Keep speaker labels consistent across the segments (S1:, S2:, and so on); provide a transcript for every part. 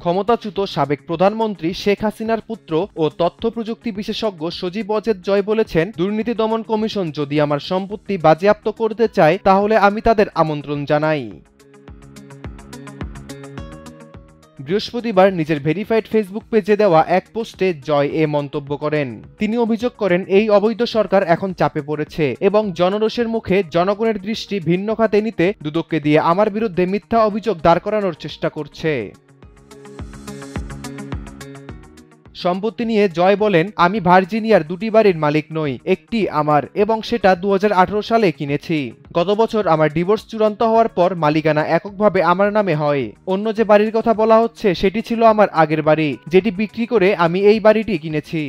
S1: ক্ষমতাচ্যুত সাবেক প্রধানমন্ত্রী শেখ হাসিনার পুত্র ও তথ্য প্রযুক্তি বিশেষজ্ঞ সজীব ওয়াজেদ জয় বলেছেন, দুর্নীতি দমন কমিশন যদি আমার সম্পত্তি বাজেয়াপ্ত করতে চায় তাহলে আমি তাদের আমন্ত্রণ জানাই। বৃহস্পতিবার নিজের ভেরিফাইড ফেসবুক পেজে দেওয়া এক পোস্টে জয় এ মন্তব্য করেন। তিনি অভিযোগ করেন, এই অবৈধ সরকার এখন চাপে পড়েছে এবং জনরোষের মুখে জনগণের দৃষ্টি ভিন্ন খাতে নিতে দুদককে দিয়ে আমার বিরুদ্ধে মিথ্যা অভিযোগ দাঁড় করানোর চেষ্টা করছে। সম্পত্তি নিয়ে জয় বলেন, আমি ভার্জিনিয়ার 2টি বাড়ির মালিক নই, একটি আমার এবং সেটা 2018 সালে কিনেছি। গত বছর আমার ডিভোর্স চূড়ান্ত হওয়ার পর মালিকানা এককভাবে আমার নামে হয়। অন্য যে বাড়ির কথা বলা হচ্ছে সেটি ছিল আমার আগের বাড়ি, যেটি বিক্রি করে আমি এই বাড়িটি কিনেছি।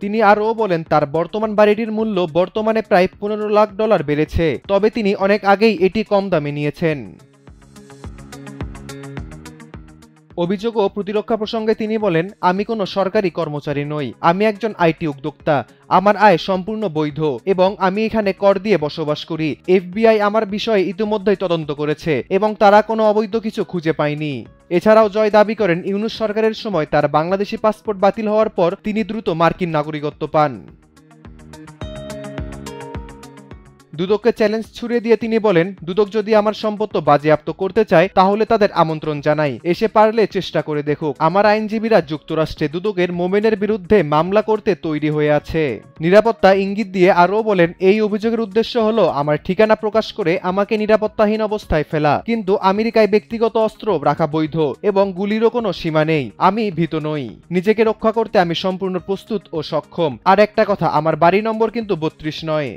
S1: তিনি আরও বলেন, তার বর্তমান বাড়িটির মূল্য বর্তমানে প্রায় $15 লাখ বেড়েছে, তবে তিনি অনেক আগেই এটি কম দামে নিয়েছেন। অভিযোগ ও প্রতিরক্ষা প্রসঙ্গে তিনি বলেন, আমি কোনো সরকারি কর্মচারী নই, আমি একজন আইটি উদ্যোক্তা। আমার আয় সম্পূর্ণ বৈধ এবং আমি এখানে কর দিয়ে বসবাস করি। FBI আমার বিষয়ে ইতিমধ্যেই তদন্ত করেছে এবং তারা কোনো অবৈধ কিছু খুঁজে পায়নি। এছাড়াও জয় দাবি করেন, ইউনূস সরকারের সময় তার বাংলাদেশি পাসপোর্ট বাতিল হওয়ার পর তিনি দ্রুত মার্কিন নাগরিকত্ব পান। দুদককে চ্যালেঞ্জ ছুড়ে দিয়ে তিনি বলেন, দুদক যদি আমার সম্পত্তি বাজেয়াপ্ত করতে চায় তাহলে তাদের আমন্ত্রণ জানাই, এসে পারলে চেষ্টা করে দেখুক। আমার আইনজীবীরা যুক্তরাষ্ট্রে দুদকের মোমেনের বিরুদ্ধে মামলা করতে তৈরি হয়ে আছে। নিরাপত্তা ইঙ্গিত দিয়ে আরও বলেন, এই অভিযোগের উদ্দেশ্য হলো আমার ঠিকানা প্রকাশ করে আমাকে নিরাপত্তাহীন অবস্থায় ফেলা, কিন্তু আমেরিকায় ব্যক্তিগত অস্ত্র রাখা বৈধ এবং গুলিরও কোনো সীমা নেই। আমি ভীত নই, নিজেকে রক্ষা করতে আমি সম্পূর্ণ প্রস্তুত ও সক্ষম। আর একটা কথা, আমার বাড়ি নম্বর কিন্তু 32 নয়।